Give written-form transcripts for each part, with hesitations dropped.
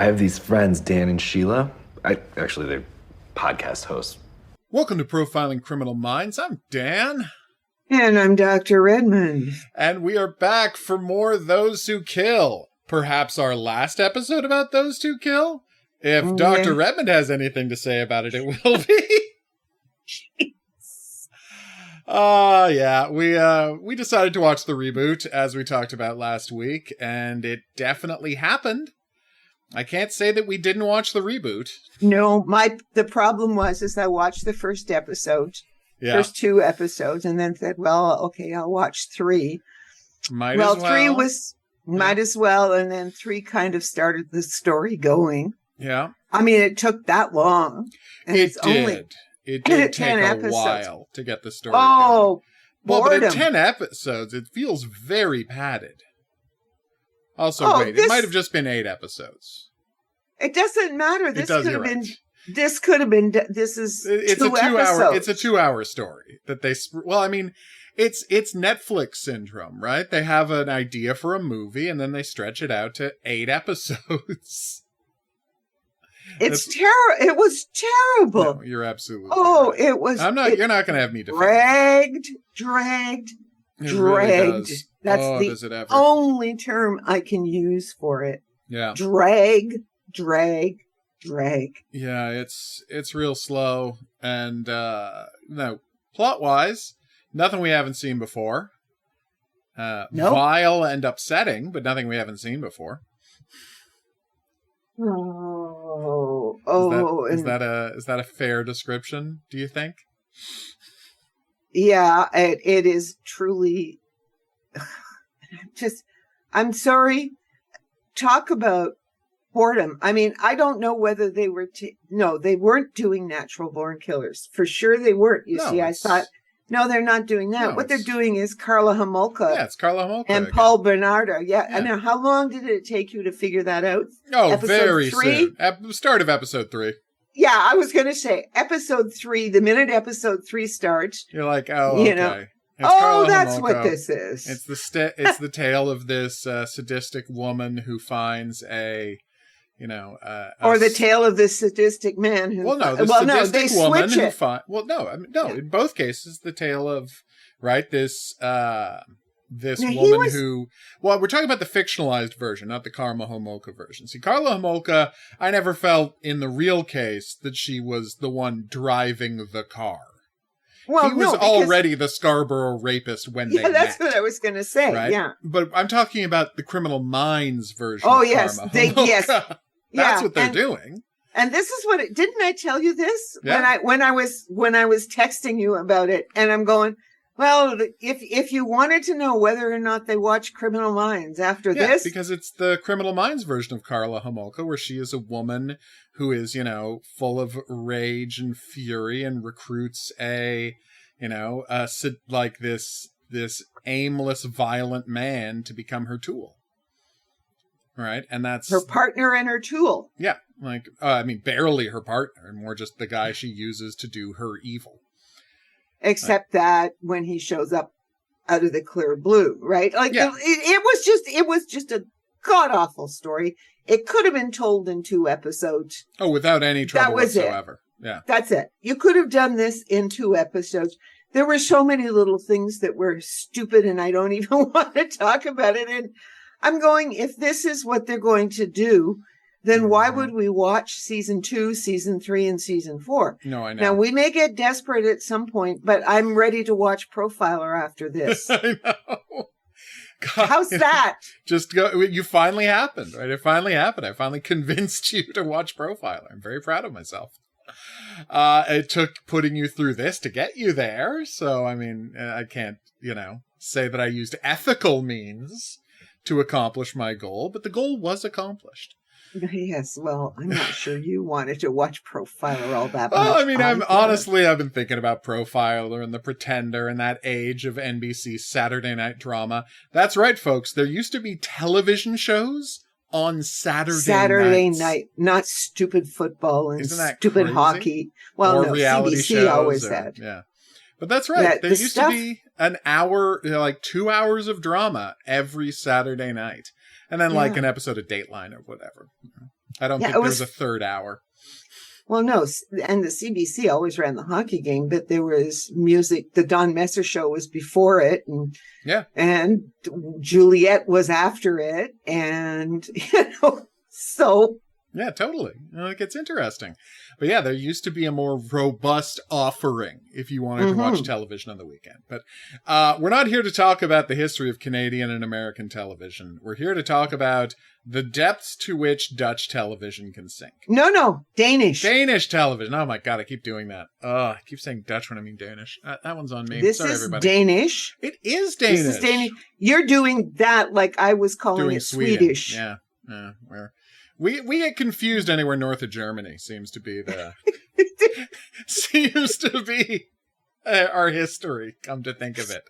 I have these friends, Dan and Sheila. They're podcast hosts. Welcome to Profiling Criminal Minds. I'm Dan. And I'm Dr. Redmond. And we are back for more Those Who Kill. Perhaps our last episode about Those Who Kill? If Dr. Redmond has anything to say about it, it will be. We decided to watch the reboot, as we talked about last week, and it definitely happened. I can't say that we didn't watch the reboot. No, the problem was I watched the first episode, first 2 episodes, and then said, well, okay, I'll watch 3. Might as well, and then 3 kind of started the story going. Yeah. I mean, it took that long. And it did take a while to get the story going. Well, but at 10 episodes, it feels very padded. Also, it might have just been 8 episodes. It doesn't matter. This is 2 episodes. It's a 2-hour story that they, it's Netflix syndrome, right? They have an idea for a movie and then they stretch it out to 8 episodes. It's terrible. It was terrible. No, you're absolutely right. It was. You're not going to have me defend dragged. Really does. That's the only term I can use for it. Yeah. Drag. Yeah, it's real slow. And, plot-wise, nothing we haven't seen before. Nope. Vile and upsetting, but nothing we haven't seen before. Is that a fair description, do you think? Yeah, it is truly. I'm sorry. Talk about boredom. I mean, I don't know whether they were. They weren't doing natural born killers. For sure, they weren't. I thought, no, they're not doing that. What they're doing is Karla Homolka. Yeah, it's Karla Homolka and again. Paul Bernardo. Yeah. And how long did it take you to figure that out? Oh, very soon. Start of episode 3. Yeah, I was going to say episode 3. The minute episode 3 starts, you're like, okay. That's Homolka. what this is. It's the tale of this sadistic woman who finds the tale of this sadistic man who. Sadistic woman switch it. In both cases, the tale of this woman who. Well, we're talking about the fictionalized version, not the Karla Homolka version. See, Karla Homolka, I never felt in the real case that she was the one driving the car. Well, he was already the Scarborough rapist when they met. Yeah, that's what I was going to say. Right? Yeah, but I'm talking about the Criminal Minds version. Oh, of yes, Karla Homolka. yes, that's what they're doing. And this is what didn't I tell you this when I was texting you about it? And I'm going, well, if you wanted to know whether or not they watch Criminal Minds after this, because it's the Criminal Minds version of Karla Homolka, where she is a woman who is full of rage and fury and recruits this aimless, violent man to become her tool. Right? And that's her partner and her tool. Yeah. Barely her partner, more just the guy she uses to do her evil. Except that when he shows up out of the clear blue, right? It was just a god-awful story. It could have been told in 2 episodes. Oh, without any trouble whatsoever. Yeah. That's it. You could have done this in 2 episodes. There were so many little things that were stupid and I don't even want to talk about it. And I'm going, if this is what they're going to do, then why would we watch season 2, season 3, and season 4? No, I know. Now, we may get desperate at some point, but I'm ready to watch Profiler after this. I know. God, how's that? Just go. You finally happened, right? It finally happened. I finally convinced you to watch Profiler. I'm very proud of myself. It took putting you through this to get you there. So, I can't, say that I used ethical means to accomplish my goal, but the goal was accomplished. Yes, well, I'm not sure you wanted to watch Profiler all that much. Well, I've been thinking about Profiler and The Pretender and that age of NBC's Saturday night drama. That's right, folks. There used to be television shows on Saturday night, not stupid football and stupid crazy? Hockey. Well, or no, reality CBC shows always had. Yeah. But that's right. There used to be an hour, 2 hours of drama every Saturday night. And then like Yeah. an episode of Dateline or whatever. I don't Yeah, think it there was- was a third hour. Well, no, and the CBC always ran the hockey game, but there was music. The Don Messer show was before it, and Yeah. and Juliet was after it, and so Yeah, totally. It gets interesting. But yeah, there used to be a more robust offering if you wanted to watch television on the weekend. But we're not here to talk about the history of Canadian and American television. We're here to talk about the depths to which Dutch television can sink. no, Danish. Danish television. Oh my God, I keep doing that. I keep saying Dutch when I mean Danish. That one's on me. This Sorry, is everybody. Danish. It is Danish. This is Danish. You're doing that like I was calling Doing it Sweden. Swedish. Yeah. We get confused anywhere north of Germany seems to be our history, come to think of it.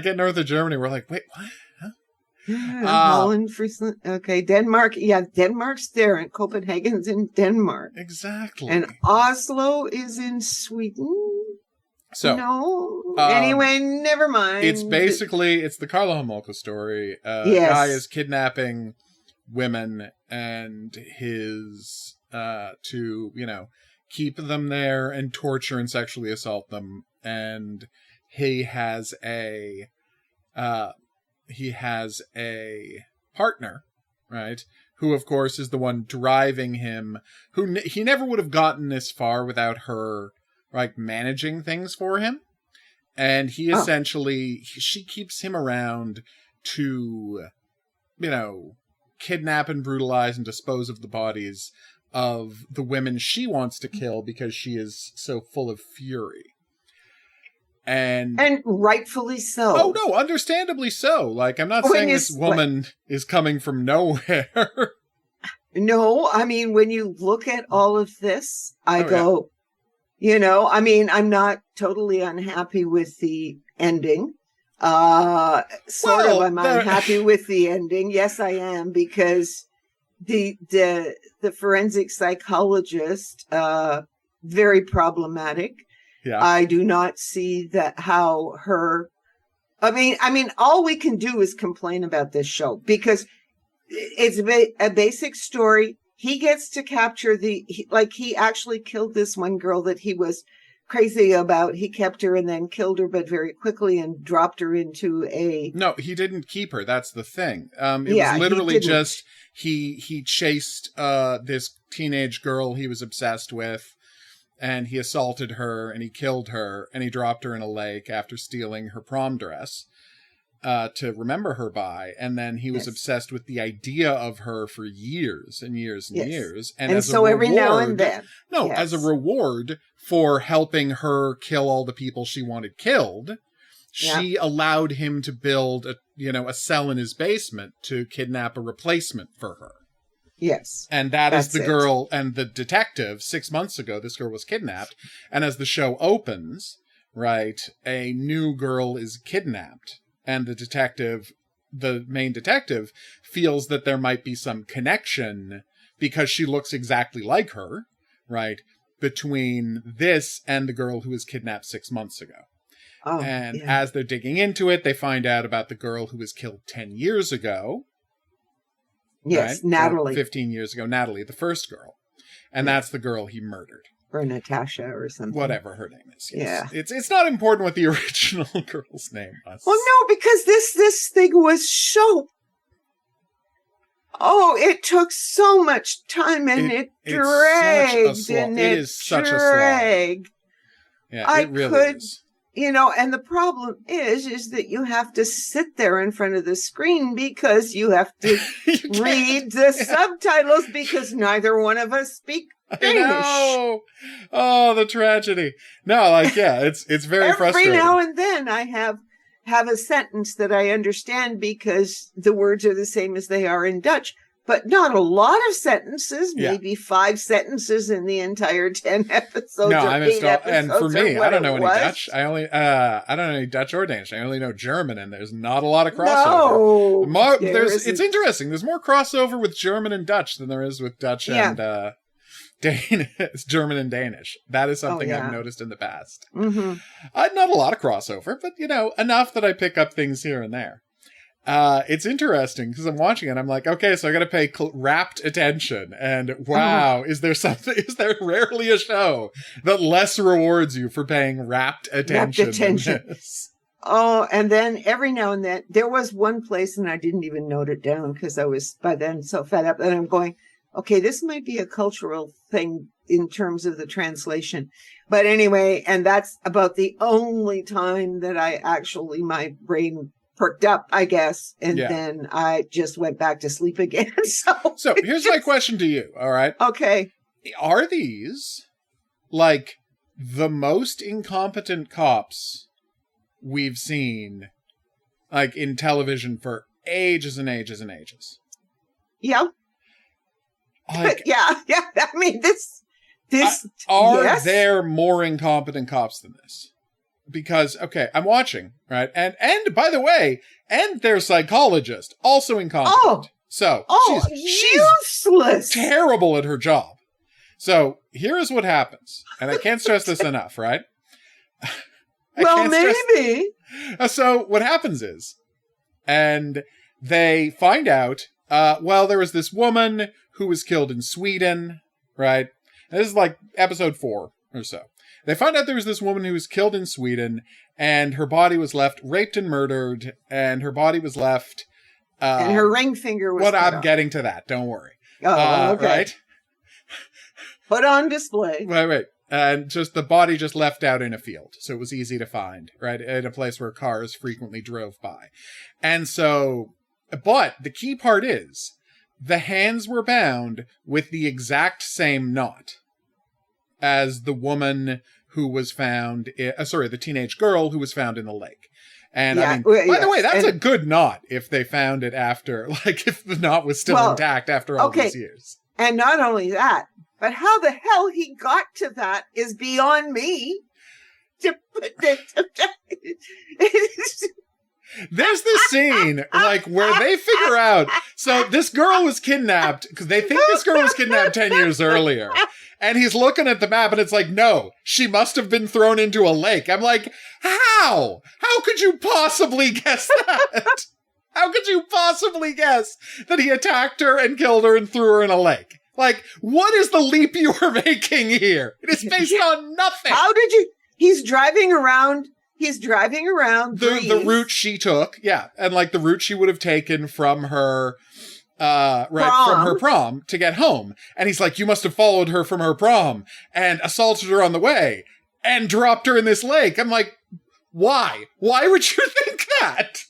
Get north of Germany, we're like, wait, what? Holland, Friesland. Okay, Denmark. Yeah, Denmark's there, and Copenhagen's in Denmark. Exactly. And Oslo is in Sweden. So no. Anyway, never mind. it's the Carlo Homolka story. Yes. Guy is kidnapping women and his to keep them there and torture and sexually assault them, and he has a partner, right, who of course is the one driving him, who he never would have gotten this far without her like managing things for him, and he essentially she keeps him around to kidnap and brutalize and dispose of the bodies of the women she wants to kill because she is so full of fury. And rightfully so. Oh, no, understandably so. Like, I'm not saying this woman is coming from nowhere. No, I mean, when you look at all of this, I go, I'm not totally unhappy with the ending. I'm unhappy with the ending. Yes, I am, because the forensic psychologist, very problematic. Yeah. I do not see how her. I mean, all we can do is complain about this show because it's a basic story. He gets to capture he actually killed this one girl that he was crazy about. He kept her and then killed her, but very quickly, and dropped her into a... No, he didn't keep her. That's the thing. It was literally just he chased this teenage girl he was obsessed with, and he assaulted her, and he killed her, and he dropped her in a lake after stealing her prom dress to remember her by. And then he was obsessed with the idea of her for years and years and years. And as so a every reward, now and then. No, as a reward for helping her kill all the people she wanted killed, she allowed him to build a cell in his basement to kidnap a replacement for her. Yes. And that's the girl and the detective. 6 months ago, this girl was kidnapped. And as the show opens, right, a new girl is kidnapped. And the main detective, feels that there might be some connection because she looks exactly like her, right, between this and the girl who was kidnapped 6 months ago. Oh, and as they're digging into it, they find out about the girl who was killed 10 years ago. Yes, right? Natalie. 15 years ago, Natalie, the first girl. And that's the girl he murdered. Or Natasha or something. Whatever her name is. Yes. Yeah. It's not important what the original girl's name was. Well, no, because this thing was so... Oh, it took so much time, and it dragged. It is such a slog. Yeah, it really is. And the problem is that you have to sit there in front of the screen because you have to read the subtitles because neither one of us speak Danish. I know. Oh, the tragedy. No, it's very frustrating. Every now and then I have a sentence that I understand because the words are the same as they are in Dutch. But not a lot of sentences, maybe 5 sentences in the entire 10 episodes. No, or 8 episodes, and for me, I don't know any was. Dutch. I don't know any Dutch or Danish. I only know German, and there's not a lot of crossover. No, it's interesting. There's more crossover with German and Dutch than there is with Dutch and Danish, German and Danish. That is something I've noticed in the past. Mm-hmm. Not a lot of crossover, but enough that I pick up things here and there. It's interesting because I'm watching it. I'm like, okay, so I got to pay rapt attention. And wow, is there rarely a show that less rewards you for paying rapt attention than this? Oh, and then every now and then there was one place, and I didn't even note it down because I was by then so fed up. And I'm going, okay, this might be a cultural thing in terms of the translation. But anyway, and that's about the only time that my brain perked up, I guess. And then I just went back to sleep again. So here's my question to you. All right. Okay. Are these like the most incompetent cops we've seen like in television for ages and ages and ages? Yeah. Like, yeah. I mean, this are there more incompetent cops than this? Because, okay, I'm watching, right? And by the way, their psychologist, also incompetent. Oh. So, she's useless. Terrible at her job. So, here is what happens. And I can't stress this enough, right? Well, maybe. So, what happens is, and they find out, there was this woman who was killed in Sweden, right? And this is like episode 4 or so. They find out there was this woman who was killed in Sweden, and her body was left raped and murdered, and her body was left... and her ring finger was I'm getting to that, don't worry. Oh, okay. Right? Put on display. Right. And just the body just left out in a field, so it was easy to find, right? In a place where cars frequently drove by. And so... But the key part is, the hands were bound with the exact same knot as the woman who was found, the teenage girl who was found in the lake. And by the way, that's a good knot if they found it after, like if the knot was still intact after all these years. And not only that, but how the hell he got to that is beyond me. There's this scene, like, where they figure out, so this girl was kidnapped, because they think this girl was kidnapped 10 years earlier. And he's looking at the map, and it's like, no, she must have been thrown into a lake. I'm like, how? How could you possibly guess that? How could you possibly guess that he attacked her and killed her and threw her in a lake? Like, what is the leap you are making here? It is based on nothing. How did you... He's driving around the route she took, and like the route she would have taken from her from her prom to get home. And he's like, you must have followed her from her prom and assaulted her on the way and dropped her in this lake. I'm like, why? Why would you think that?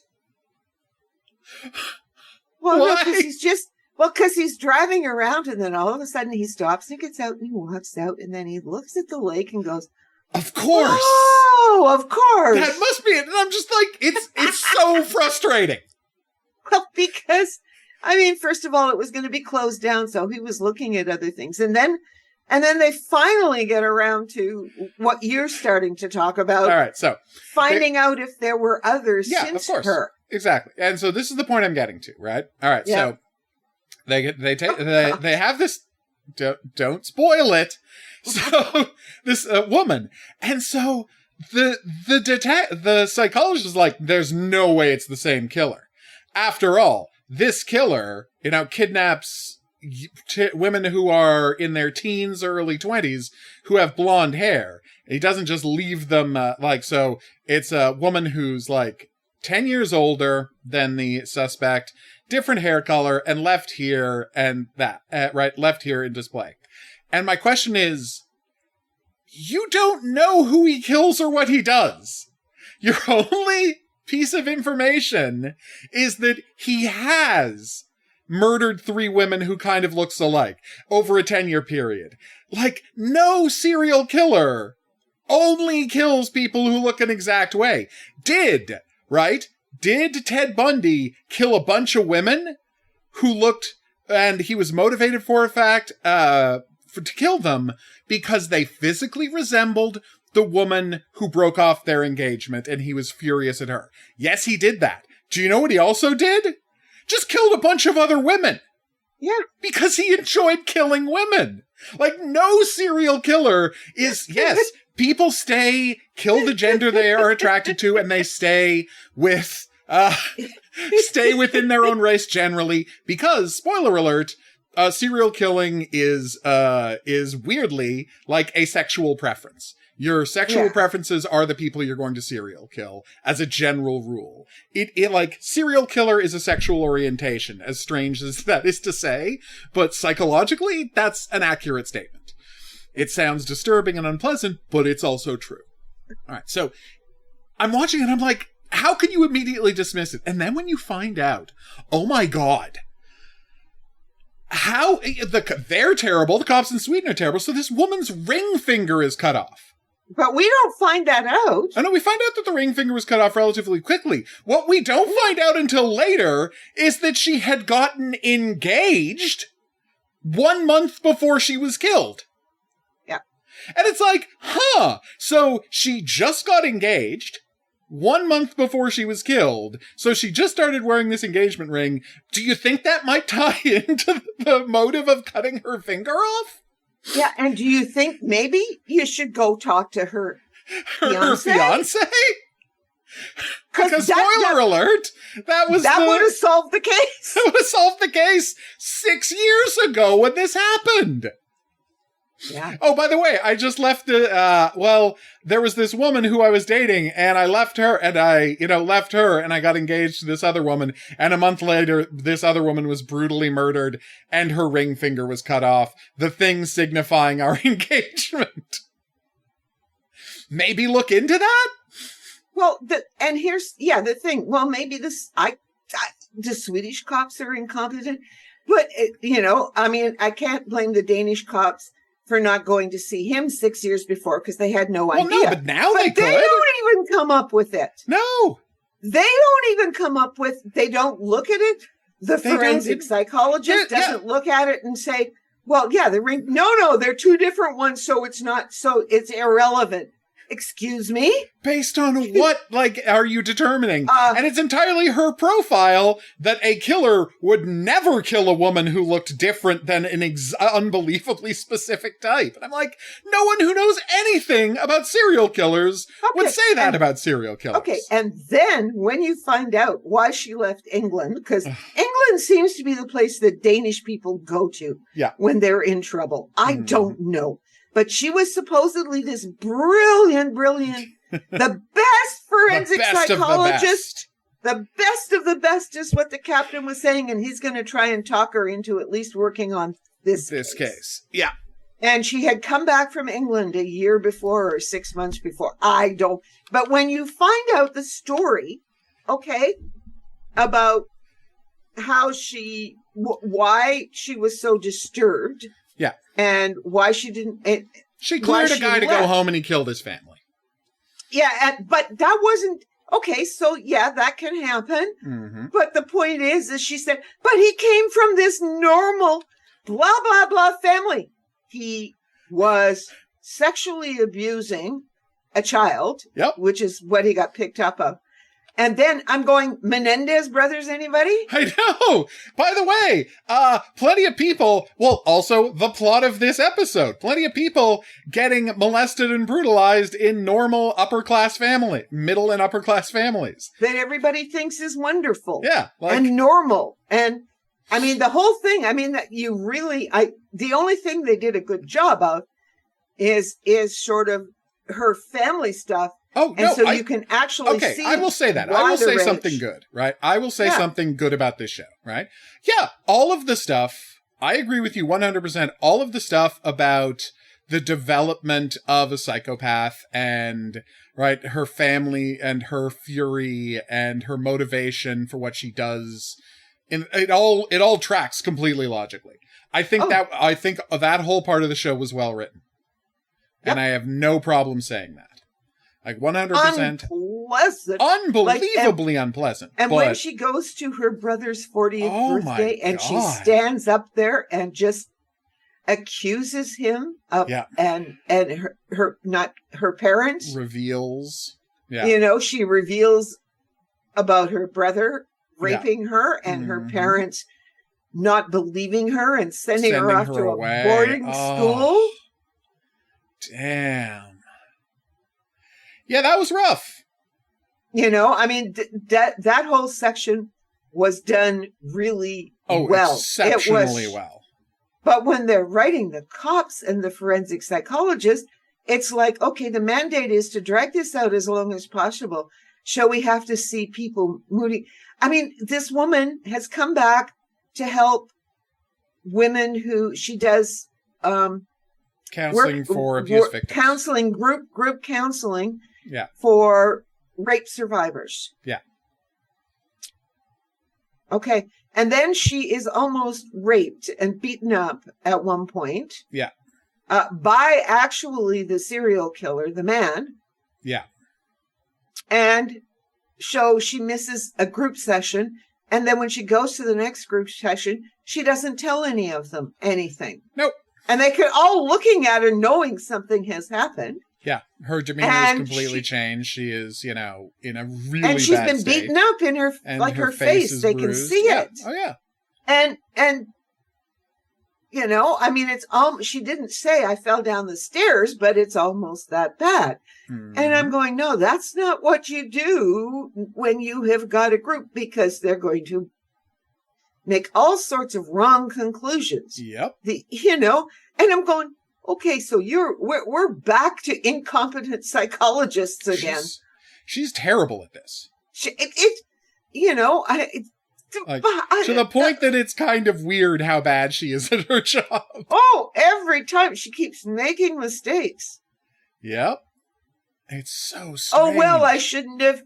Well, because he's driving around, and then all of a sudden he stops and gets out and he walks out, and then he looks at the lake and goes, of course. Oh, of course. That must be it. And I'm just like, it's so frustrating. Well, because, I mean, first of all, it was going to be closed down, so he was looking at other things. And then they finally get around to what you're starting to talk about. All right, so. Finding out if there were others since of course. her. Exactly. And so this is the point I'm getting to, right? All right, so they have this, don't spoil it. So this woman, and so the psychologist is like, there's no way it's the same killer. After all, this killer, kidnaps women who are in their teens or early 20s who have blonde hair. He doesn't just leave them so. It's a woman who's like 10 years older than the suspect, different hair color, and left here and that left here in display. And my question is, you don't know who he kills or what he does. Your only piece of information is that he has murdered 3 women who kind of looks alike over a 10-year period. Like, no serial killer only kills people who look an exact way. Did Ted Bundy kill a bunch of women who looked, and he was motivated for a fact, to kill them because they physically resembled the woman who broke off their engagement, and he was furious at her. Yes, he did that. Do you know what he also did? Just killed a bunch of other women. Yeah. Because he enjoyed killing women. Like, no serial killer is, people kill the gender they are attracted to, and they stay with stay within their own race generally, because, spoiler alert, serial killing is weirdly like a sexual preference. Your sexual preferences are the people you're going to serial kill, as a general rule. It like, serial killer is a sexual orientation, as strange as that is to say, but psychologically, that's an accurate statement. It sounds disturbing and unpleasant, but it's also true. All right, so I'm watching and I'm like, how can you immediately dismiss it? And then when you find out, oh my God, how they're terrible, the cops in Sweden are terrible, so this woman's ring finger is cut off. But we don't find that out. I know, we find out that the ring finger was cut off relatively quickly. What we don't find out until later is that she had gotten engaged 1 month before she was killed. Yeah. And it's like, so she just got engaged 1 month before she was killed, so she just started wearing this engagement ring. Do you think that might tie into the motive of cutting her finger off? Yeah, and do you think maybe you should go talk to her fiance? Because spoiler alert, that would have solved the case. That would have solved the case 6 years ago when this happened. Yeah. Oh, by the way, I just left there was this woman who I was dating, and I left her, and I got engaged to this other woman, and a month later, this other woman was brutally murdered, and her ring finger was cut off, the thing signifying our engagement. Maybe look into that? Well, the thing. Well, maybe the Swedish cops are incompetent, but, I can't blame the Danish cops for not going to see him 6 years before, because they had no idea. Well, no, but now they could. They don't even come up with it. No. They don't even come up with, they don't look at it. The forensic psychologist doesn't look at it and say, well, yeah, the ring. No, they're two different ones, so it's irrelevant. Excuse me? Based on what, are you determining? And it's entirely her profile that a killer would never kill a woman who looked different than an unbelievably specific type. And I'm like, no one who knows anything about serial killers would say that about serial killers. Okay, and then when you find out why she left England, because England seems to be the place that Danish people go to when they're in trouble. I don't know. But she was supposedly this brilliant, the best forensic psychologist. The best of the best is what the captain was saying. And he's going to try and talk her into at least working on this case. Yeah. And she had come back from England a year before or 6 months before. But when you find out the story, about how why she was so disturbed. Yeah. And why she didn't... She cleared a guy to go home and he killed his family. Yeah, but that wasn't... Okay, so yeah, that can happen. Mm-hmm. But the point is she said, but he came from this normal blah, blah, blah family. He was sexually abusing a child, which is what he got picked up of. And then I'm going, Menendez brothers, anybody? I know. By the way, plenty of people, also the plot of this episode, plenty of people getting molested and brutalized in normal middle and upper class families. That everybody thinks is wonderful. Yeah. And normal. And I mean, the whole thing, that you really, the only thing they did a good job of is sort of her family stuff. Oh, no. And so you can actually see. I will say that. I will say something good, right? I will say something good about this show, right? Yeah, all of the stuff, I agree with you 100%. All of the stuff about the development of a psychopath and, right, her family and her fury and her motivation for what she does, it all tracks completely logically. I think that whole part of the show was well written. And I have no problem saying that. 100%. Unpleasant. Unbelievably unpleasant. And when she goes to her brother's 40th birthday and she stands up there and just accuses him of, and her parents. Reveals. Yeah. She reveals about her brother raping her and her parents not believing her and sending her off to a boarding school. Damn. Yeah, that was rough. You know, I mean, that whole section was done really well. Exceptionally well. But when they're writing the cops and the forensic psychologist, it's like, okay, the mandate is to drag this out as long as possible. So we have to see people moving. I mean, this woman has come back to help women who she does counseling for abuse victims. Counseling, group counseling for rape survivors. Yeah. Okay. And then she is almost raped and beaten up at one point. Yeah. By actually the serial killer, the man. Yeah. And so she misses a group session. And then when she goes to the next group session, she doesn't tell any of them anything. Nope. And they could all looking at her knowing something has happened. Yeah. Her demeanor is completely changed. She is, in a really bad state. And she's been beaten up in her, and like her face. They bruised. Can see it. Oh, yeah. And, I mean, it's she didn't say I fell down the stairs, but it's almost that bad. Mm-hmm. And I'm going, no, that's not what you do when you have got a group, because they're going to make all sorts of wrong conclusions. Yep. And I'm going, okay, so we're back to incompetent psychologists again. She's terrible at this. To the point that it's kind of weird how bad she is at her job. Oh, every time she keeps making mistakes. Yep. It's so strange. Oh, well, I shouldn't have.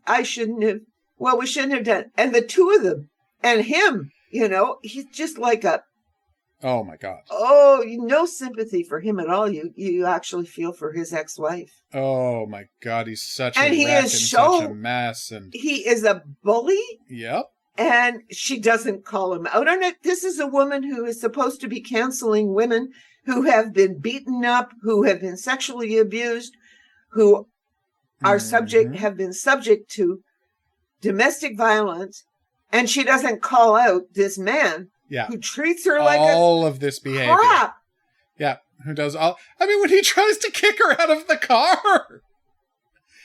Well, we shouldn't have done. And the two of them and him, he's just like oh my God. Oh, no sympathy for him at all. You actually feel for his ex-wife. Oh my God. He's such a wreck and such a mess. And he is a bully. Yep. And she doesn't call him out on it. This is a woman who is supposed to be counseling women who have been beaten up, who have been sexually abused, who are have been subject to domestic violence. And she doesn't call out this man who treats her like all of this behavior. Crap. Yeah. Who does all. I mean, when he tries to kick her out of the car.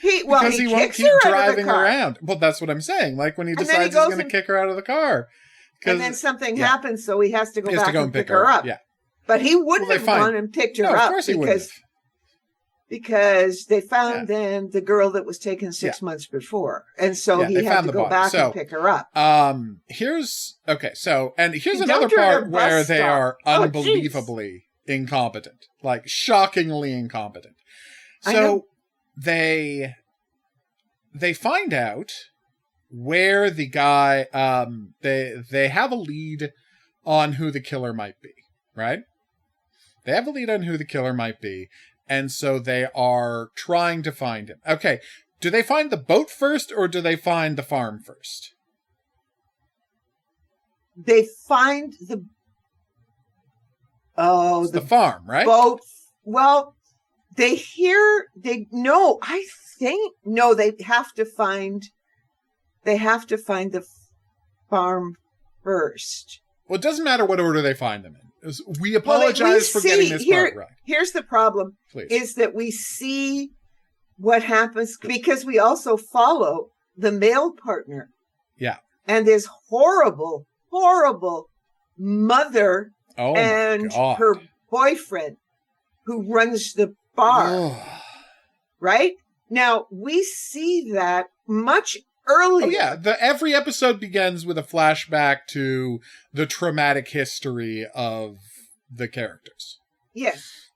He won't keep driving around. Well, that's what I'm saying. Like when he decides he's going to kick her out of the car. And then something happens, so he has to go back and pick her up. Yeah. But he wouldn't have gone and picked her up because they found then the girl that was taken 6 months before. And so he had to go back and pick her up. Here's another part where they are unbelievably incompetent. Like shockingly incompetent. So they find out where the guy they have a lead on who the killer might be, right? They have a lead on who the killer might be, and so they are trying to find him. Okay, do they find the boat first or do they find the farm first? They find the the farm, right? Boat. Well, they have to find the farm first. Well, it doesn't matter what order they find them in. We apologize for getting this part right. Here's the problem. Please. Is that we see what happens because we also follow the male partner. Yeah. And this horrible, horrible mother and her boyfriend who runs the bar. Right? Now, we see that much earlier. Oh, yeah. Every episode begins with a flashback to the traumatic history of the characters. Yes.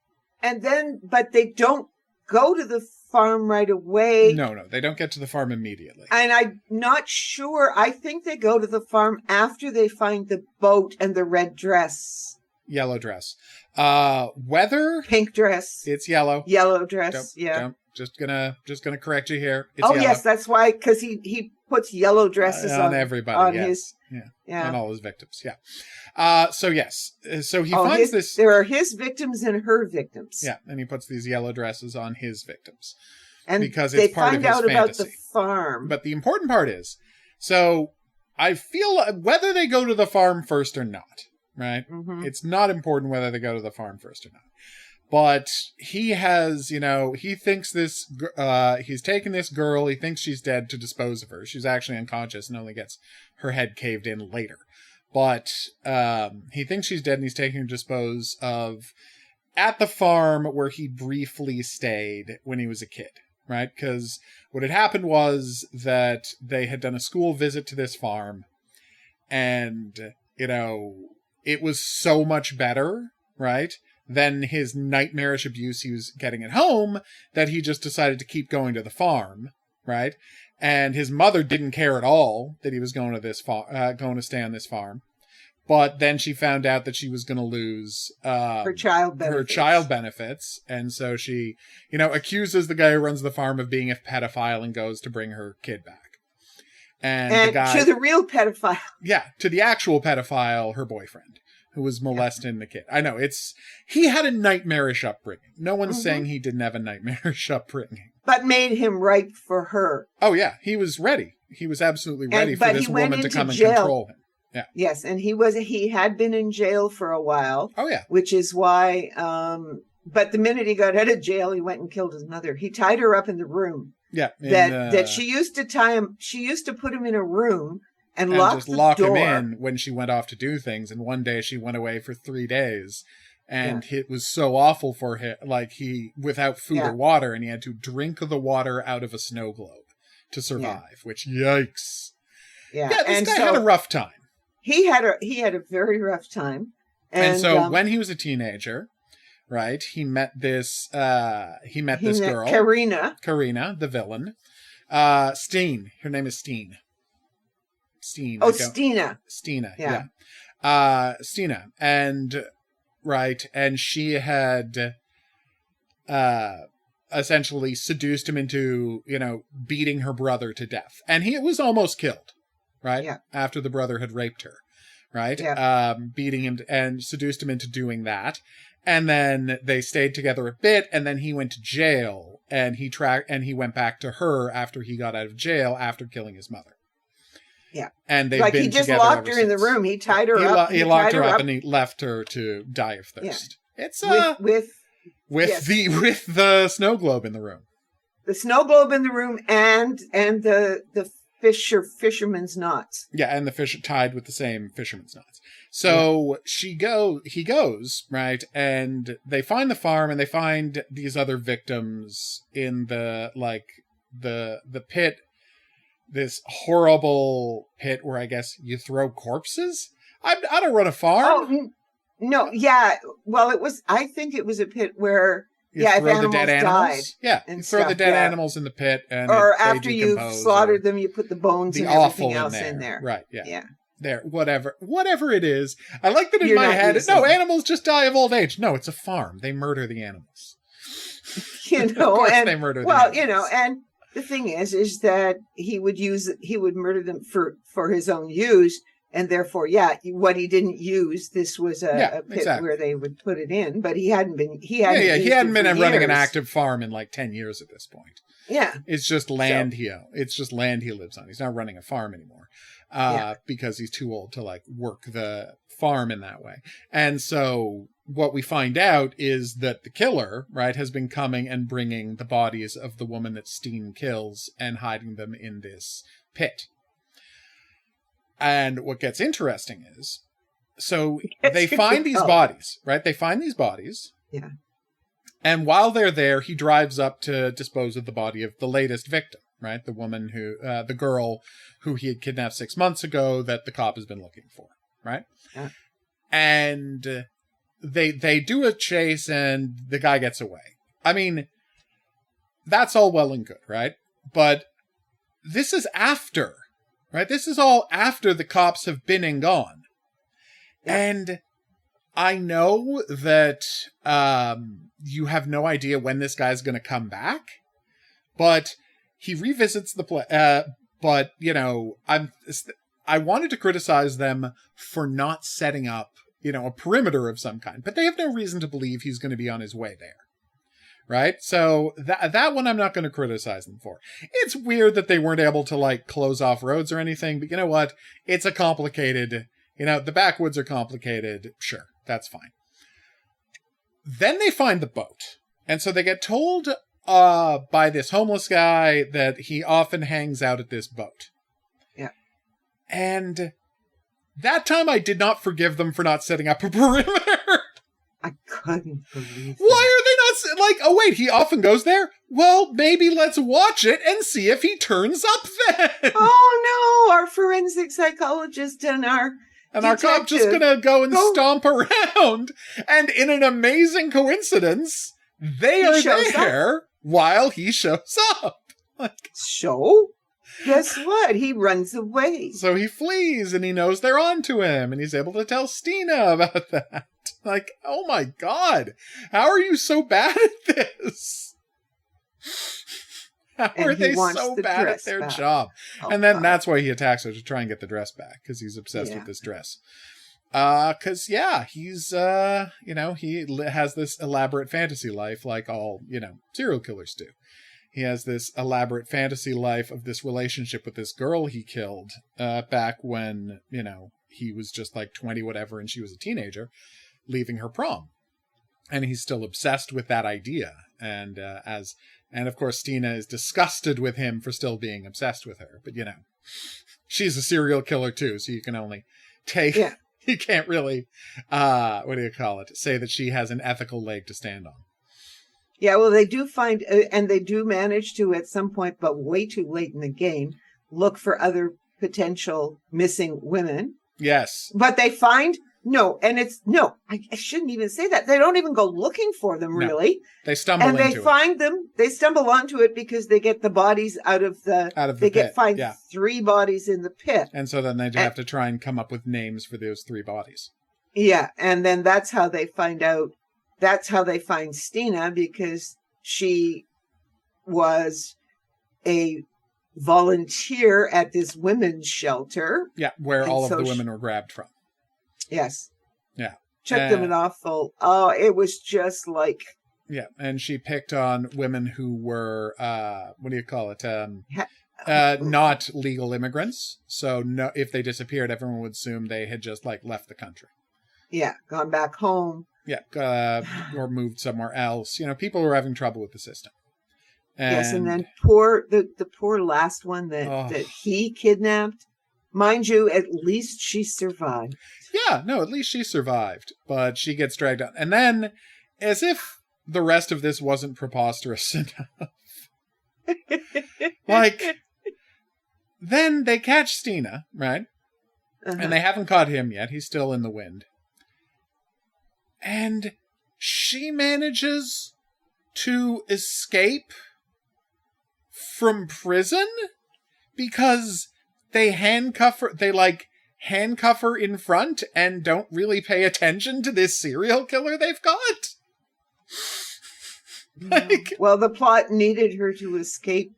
And then, but they don't go to the farm right away. No, they don't get to the farm immediately. And I'm not sure. I think they go to the farm after they find the boat and the red dress. Yellow dress. Weather? Pink dress. It's yellow. Yellow dress. Don't. Just gonna correct you here. It's yellow. Yes, that's why, because he puts yellow dresses on everybody. On yes. on all his victims. Yeah. So he finds this. There are his victims and her victims. Yeah, and he puts these yellow dresses on his victims, and because it's part of his fantasy. They find out about the farm. But the important part is, so I feel whether they go to the farm first or not. Right? Mm-hmm. It's not important whether they go to the farm first or not. But he has, he thinks he's taken this girl, he thinks she's dead to dispose of her. She's actually unconscious and only gets her head caved in later. But he thinks she's dead and he's taking her to dispose of at the farm where he briefly stayed when he was a kid, right? Because what had happened was that they had done a school visit to this farm and, it was so much better, right? Than his nightmarish abuse he was getting at home, that he just decided to keep going to the farm, right? And his mother didn't care at all that he was going to stay on this farm. But then she found out that she was going to lose her child benefits. And so she, accuses the guy who runs the farm of being a pedophile and goes to bring her kid back. And the guy, to the real pedophile. Yeah, to the actual pedophile, her boyfriend, who was molesting the kid. I know, he had a nightmarish upbringing. No one's saying he didn't have a nightmarish upbringing. But made him ripe for her. Oh, yeah, he was ready. He was absolutely ready for this woman to come and control him. Yeah. Yes, and he had been in jail for a while. Oh, yeah. Which is why, but the minute he got out of jail, he went and killed his mother. He tied her up in the room. Yeah. That she used to tie him, she used to put him in a room and lock him in when she went off to do things. And one day she went away for 3 days. And it was so awful for him, without food or water, and he had to drink the water out of a snow globe to survive, which, yikes. Yeah, this guy had a rough time. He had a very rough time. And so when he was a teenager, right, he met this girl. Karina, the villain. Steen. Her name is Steen. Steen. Oh, Stina. Stina, yeah. Stina. And, right, and she had essentially seduced him into, beating her brother to death. And he was almost killed, right? Yeah. After the brother had raped her, right? Yeah. Beating him and seduced him into doing that. And then they stayed together a bit, and then he went to jail, and he went back to her after he got out of jail after killing his mother. Yeah. And they've been he just together locked her ever in the since. room. He tied her up. He locked her up and he left her to die of thirst. Yeah. It's with the snow globe in the room. The snow globe in the room and the fisherman's knots. Yeah, and the fish tied with the same fisherman's knots. So he goes, right, and they find the farm and they find these other victims in the pit, this horrible pit where I guess you throw corpses. I don't run a farm. Oh, no, yeah. Well, I think it was a pit where you throw the dead animals. Died you throw the dead animals in the pit, and or after you've slaughtered them, you put the bones and everything else in there. Right? Yeah. Yeah. There, whatever it is. I like that in my head. No, animals just die of old age. No, it's a farm. They murder the animals. Of course they murder the animals. and the thing is that he would murder them for his own use. And therefore, what he didn't use, this was a pit where they would put it in, but he hadn't been running an active farm in like 10 years at this point. Yeah. It's just land he lives on. He's not running a farm anymore. Because he's too old to work the farm in that way. And so what we find out is that the killer, right, has been coming and bringing the bodies of the woman that Steen kills and hiding them in this pit. And what gets interesting is, so they find these bodies, right? They find these bodies. Yeah. And while they're there, he drives up to dispose of the body of the latest victim, right? The woman the girl who he had kidnapped 6 months ago that the cop has been looking for, right? Yeah. And they do a chase and the guy gets away. I mean, that's all well and good, right? But this is after, right? This is all after the cops have been and gone. Yeah. And I know that you have no idea when this guy's going to come back, but he revisits the place. But, I wanted to criticize them for not setting up, a perimeter of some kind, but they have no reason to believe he's going to be on his way there. Right? So that one I'm not going to criticize them for. It's weird that they weren't able to close off roads or anything, but you know what? It's a complicated, the backwoods are complicated. Sure, that's fine. then they find the boat. And so they get told by this homeless guy that he often hangs out at this boat. Yeah. And that time I did not forgive them for not setting up a perimeter. I couldn't believe it. Why are they not like, oh wait, he often goes there? Well, maybe let's watch it and see if he turns up then. Oh no, our forensic psychologist and our cop just gonna go stomp around. And in an amazing coincidence, they are there while he shows up. Like, so? Guess what? He runs away. So he flees and he knows they're onto him and he's able to tell Stina about that. Like, oh my God, how are you so bad at this? How are they so bad at their job? Oh, and then that's why he attacks her, to try and get the dress back, because he's obsessed with this dress. Because, he's, he has this elaborate fantasy life like all, serial killers do. He has this elaborate fantasy life of this relationship with this girl he killed back when, he was just like 20 whatever and she was a teenager, leaving her prom. And he's still obsessed with that idea. And of course Stina is disgusted with him for still being obsessed with her. But she's a serial killer too, so you can only take you can't really say that she has an ethical leg to stand on. Yeah, well, they do find, and they do manage to at some point, but way too late in the game, look for other potential missing women. Yes. But they find, I shouldn't even say that. They don't even go looking for them, really. They stumble into it. And they find them, they stumble onto it because they get the bodies out of the pit. Find 3 bodies in the pit. And so then they have to try and come up with names for those 3 bodies. Yeah, and then that's how they find out. That's how they find Stina, because she was a volunteer at this women's shelter. Yeah, where all of the women were grabbed from. Yes. Yeah. Took them an awful... Oh, it was just like... Yeah, and she picked on women who were, not legal immigrants. So if they disappeared, everyone would assume they had just, left the country. Yeah, gone back home. Yeah, or moved somewhere else. People were having trouble with the system. And then the poor last one that he kidnapped. Mind you, at least she survived. Yeah, no, at least she survived. But she gets dragged out. And then, as if the rest of this wasn't preposterous enough, then they catch Stina, right? Uh-huh. And they haven't caught him yet. He's still in the wind. And she manages to escape from prison because they handcuff her in front and don't really pay attention to this serial killer they've got. Well, the plot needed her to escape.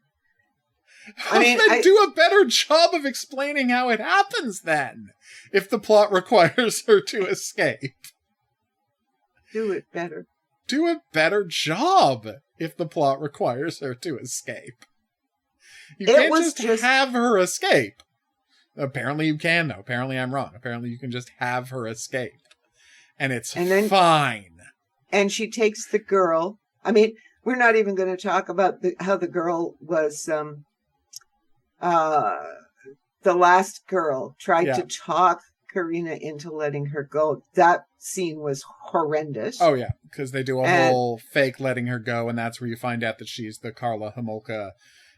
Do a better job of explaining how it happens then, if the plot requires her to escape. Do it better. Do a better job if the plot requires her to escape. You can't just have her escape. Apparently you can, though. Apparently I'm wrong. Apparently you can just have her escape. And it's fine. And she takes the girl. I mean, we're not even going to talk about how the girl was... the last girl tried to talk Karina into letting her go. That scene was horrendous. Oh, yeah, because they do a whole fake letting her go, and that's where you find out that she's the Karla Homolka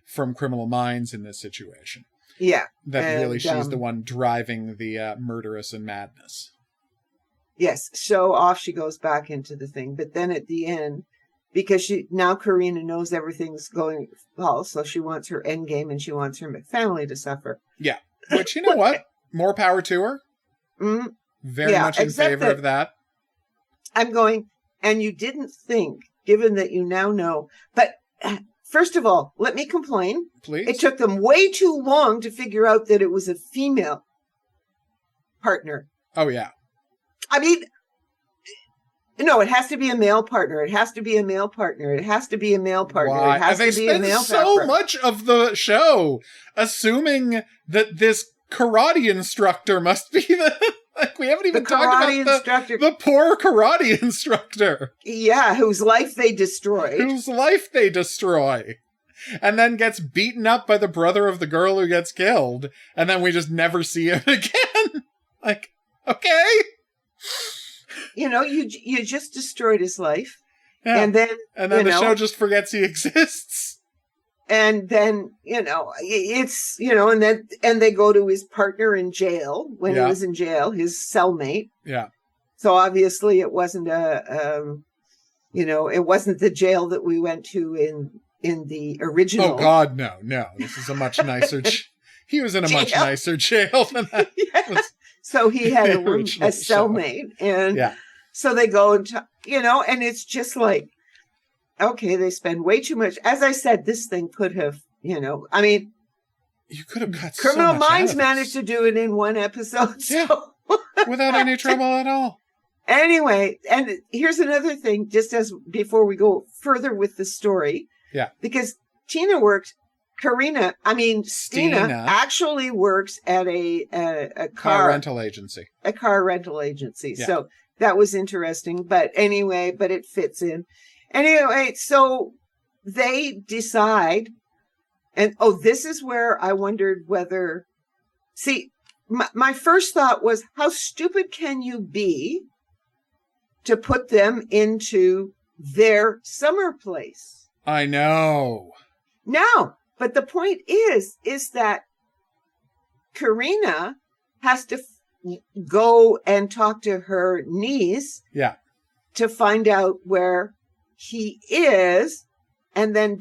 from Criminal Minds in this situation. Yeah. That really she's the one driving the murderous and madness. Yes, so off she goes back into the thing. But then at the end, because now Karina knows everything's going well, so she wants her end game and she wants her family to suffer. Yeah, which, you know what? More power to her. Mm-hmm. Very much in favor of that. I'm going, and you didn't think, given that you now know, but first of all, let me complain. Please. It took them way too long to figure out that it was a female partner. Oh, yeah. I mean, no, it has to be a male partner. It has to be a male partner. It has to be a male partner. Why? It has to be a male partner. So much of the show assuming that this karate instructor must be the Like, we haven't even The talked karate about instructor. the poor karate instructor. Yeah, whose life they destroyed. Whose life they destroy. And then gets beaten up by the brother of the girl who gets killed. And then we just never see him again. Like, okay. You know, you just destroyed his life. Yeah. And then the show just forgets he exists. And then, it's, and they go to his partner in jail when he was in jail, his cellmate. Yeah. So obviously it wasn't it wasn't the jail that we went to in the original. Oh God, no. This is a much nicer, he was in a much nicer jail than that. Yeah. So he had a cellmate. And so they go and, and it's just like, okay, they spend way too much. As I said, this thing could have, you could have got Criminal so much Minds out of managed to do it in one episode. Yeah. So. Without any trouble at all. Anyway, and here's another thing, just as before we go further with the story. Yeah. Because Stina actually works at a car rental agency. A car rental agency. Yeah. So that was interesting. But it fits in. Anyway, so they decide, and this is where I wondered whether, my first thought was, how stupid can you be to put them into their summer place? I know. No, but the point is that Karina has to go and talk to her niece. Yeah. To find out where he is, and then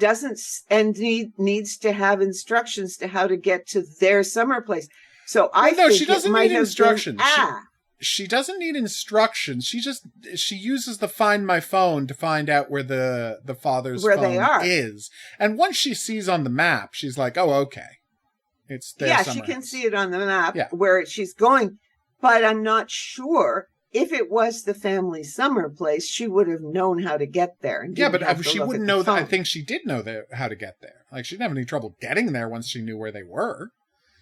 needs to have instructions to how to get to their summer place. So I think she doesn't need instructions. Been, she doesn't need instructions. She uses the Find My Phone to find out where the father's phone is. And once she sees on the map, she's like, oh, okay. It's there. Yeah, she can see it on the map where she's going. But I'm not sure. If it was the family summer place, she would have known how to get there. And but she wouldn't know that. I think she did know how to get there. Like, she didn't have any trouble getting there once she knew where they were.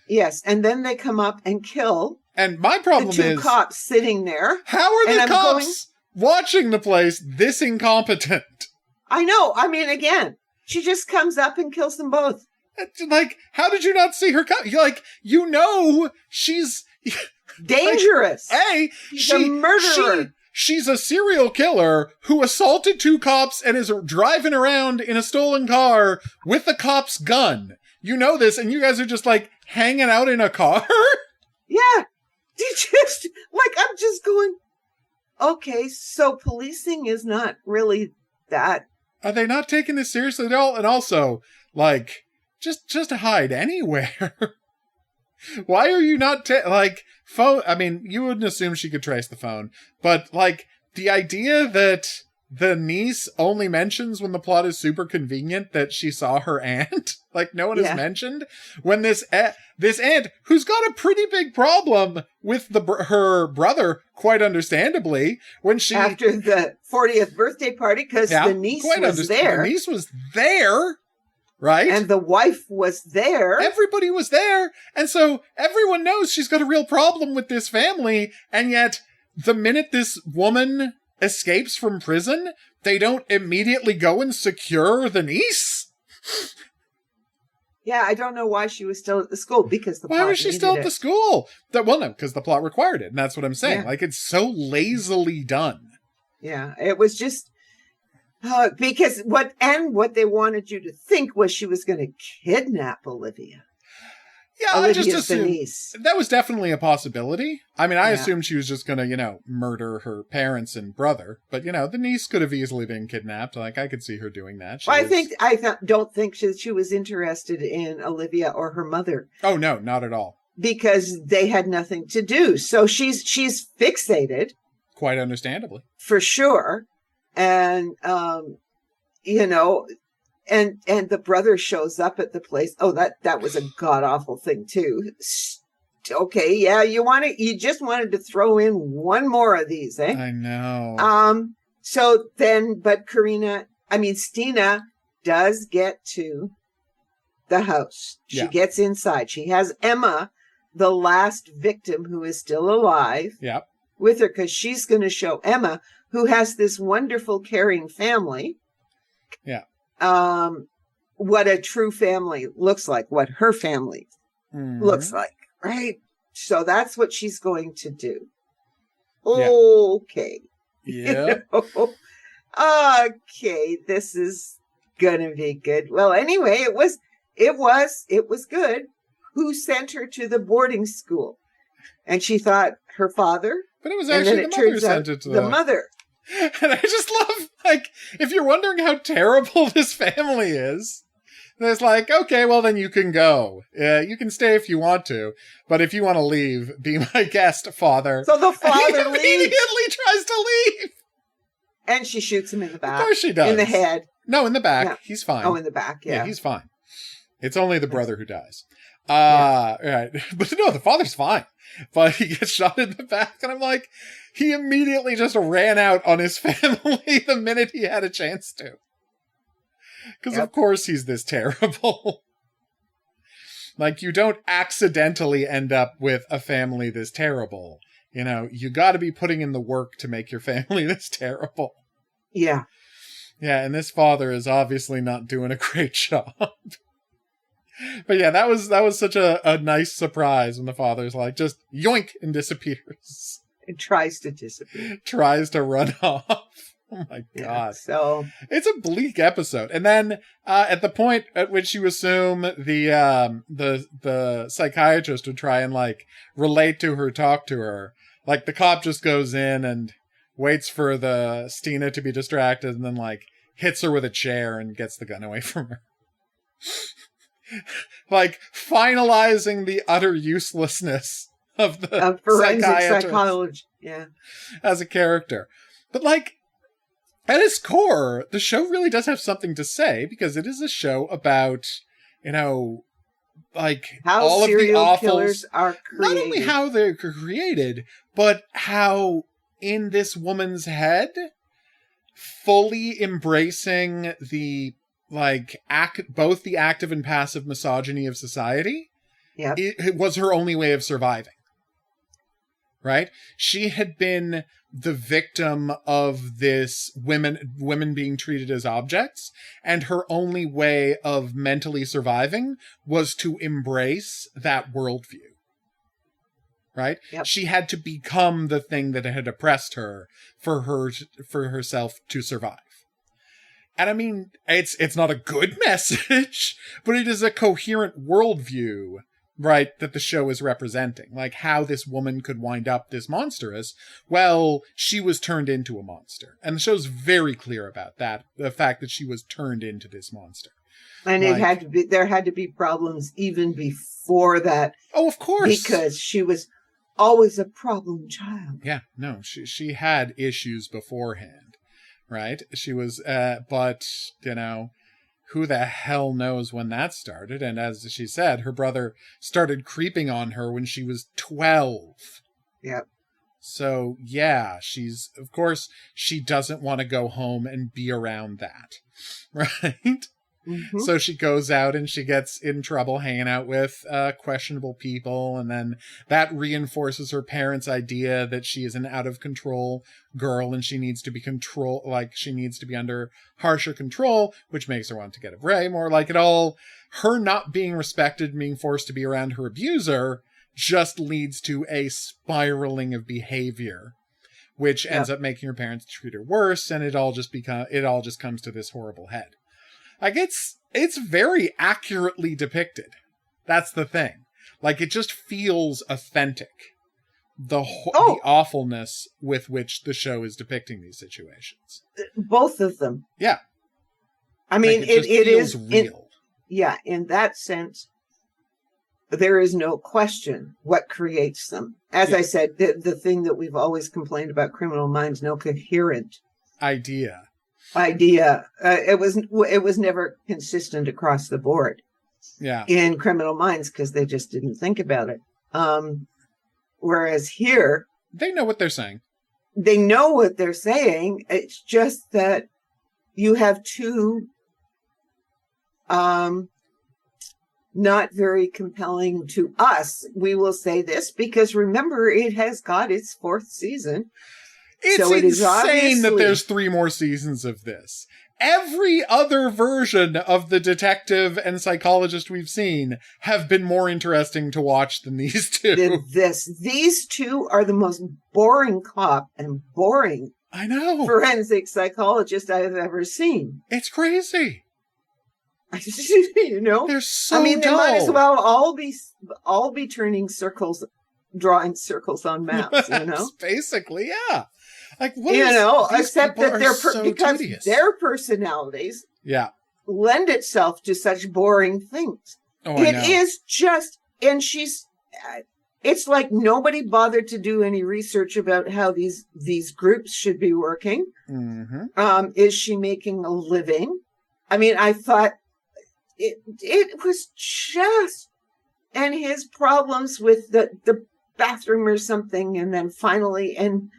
Yes, and then they come up and kill. And my problem is the two cops sitting there. How are the cops watching the place this incompetent? I know. I mean, again, she just comes up and kills them both. Like, how did you not see her come? Like, she's dangerous. Like, she's a murderer. She's a serial killer who assaulted two cops and is driving around in a stolen car with the cop's gun. You know this, and you guys are just like hanging out in a car? Yeah. I'm just going, okay, so policing is not really that. Are they not taking this seriously at all? And also, like, just hide anywhere. Why are you not, phone? I mean, you wouldn't assume she could trace the phone, but, like, the idea that the niece only mentions when the plot is super convenient that she saw her aunt, like, no one has mentioned, when this aunt, who's got a pretty big problem with her brother, quite understandably, when she... After the 40th birthday party, because the niece was there. The niece was there. Right? And the wife was there. Everybody was there. And so everyone knows she's got a real problem with this family. And yet, the minute this woman escapes from prison, they don't immediately go and secure the niece. Yeah, I don't know why she was still at the school, because the plot Why was she still at the school? No, because the plot required it. And that's what I'm saying. Yeah. Like, it's so lazily done. Yeah, it was just... because what they wanted you to think was she was going to kidnap Olivia. Yeah, Olivia's I just assumed niece. That was definitely a possibility. I mean, I assumed she was just going to, murder her parents and brother. But, the niece could have easily been kidnapped. Like, I could see her doing that. I don't think she was interested in Olivia or her mother. Oh, no, not at all. Because they had nothing to do. So she's fixated. Quite understandably. For sure. And, and the brother shows up at the place. Oh, that was a god awful thing too. Okay. Yeah. You just wanted to throw in one more of these, eh? I know. So then, but Stina does get to the house. She gets inside. She has Emma, the last victim who is still alive with her, because she's going to show Emma, who has this wonderful, caring family. Yeah. What a true family looks like, what her family looks like, right? So that's what she's going to do. Okay. Yeah. Okay, this is gonna be good. Well, anyway, it was good. Who sent her to the boarding school? And she thought her father. But it was actually the mother sent it to the mother. And I just love, like, if you're wondering how terrible this family is, there's like, okay, well then you can go. You can stay if you want to, but if you want to leave, be my guest, father. So the father immediately tries to leave. And she shoots him in the back. Of course she does. In the head. No, in the back. Yeah. He's fine. Oh, in the back, yeah. Yeah, he's fine. It's only the brother who dies. Right. But no, the father's fine. But he gets shot in the back, and I'm like, he immediately just ran out on his family the minute he had a chance to. Because of course he's this terrible. Like, you don't accidentally end up with a family this terrible. You know, you got to be putting in the work to make your family this terrible. Yeah. Yeah, and this father is obviously not doing a great job. But yeah, that was such a nice surprise when the father's like, just yoink, and disappears. It tries to disappear. Tries to run off. Oh my God. So it's a bleak episode. And then at the point at which you assume the psychiatrist would try and like relate to her, talk to her, like the cop just goes in and waits for the Stina to be distracted and then like hits her with a chair and gets the gun away from her. Like finalizing the utter uselessness of the forensic psychology. Yeah. As a character. But like, at its core, the show really does have something to say because it is a show about, you know, like how all of the awfuls, killers are created. Not only how they're created, but how in this woman's head, fully embracing the like both the active and passive misogyny of society, it was her only way of surviving. Right? She had been the victim of this women being treated as objects, and her only way of mentally surviving was to embrace that worldview. Right? Yep. She had to become the thing that had oppressed her for herself to survive. And I mean, it's not a good message, but it is a coherent worldview, right, that the show is representing. Like how this woman could wind up this monstrous. Well, she was turned into a monster. And the show's very clear about that. The fact that she was turned into this monster. And like, there had to be problems even before that. Oh, of course. Because she was always a problem child. Yeah, no, she had issues beforehand. Right? She was, but, you know, who the hell knows when that started? And as she said, her brother started creeping on her when she was 12. Yep. So, yeah, of course, she doesn't want to go home and be around that. Right? Mm-hmm. So she goes out and she gets in trouble hanging out with questionable people. And then that reinforces her parents' idea that she is an out of control girl and she needs to be she needs to be under harsher control, which makes her want to get away more. Like it all, her not being respected, being forced to be around her abuser just leads to a spiraling of behavior, which ends up making her parents treat her worse. And it all just comes to this horrible head. Like, it's very accurately depicted. That's the thing. Like, it just feels authentic. The awfulness with which the show is depicting these situations. Both of them. Yeah. I mean, like it feels real. In that sense, there is no question what creates them. As I said, the thing that we've always complained about Criminal Minds, no coherent idea. It was never consistent across the board. Yeah. In Criminal Minds because they just didn't think about it. Whereas here, they know what they're saying. They know what they're saying. It's just that you have two not very compelling to us. We will say this because remember, it has got its 4th season. It's so it insane that there's 3 more seasons of this. Every other version of the detective and psychologist we've seen have been more interesting to watch than these two. These two are the most boring cop and boring forensic psychologist I have ever seen. It's crazy. You know? They're so they dull. might as well all be turning circles, drawing circles on maps, you know? Basically, yeah. Like, except that because tedious. Their personalities lend itself to such boring things. It is just, and it's like nobody bothered to do any research about how these groups should be working. Mm-hmm. Is she making a living? I mean, I thought it was just, and his problems with the bathroom or something, and then finally, and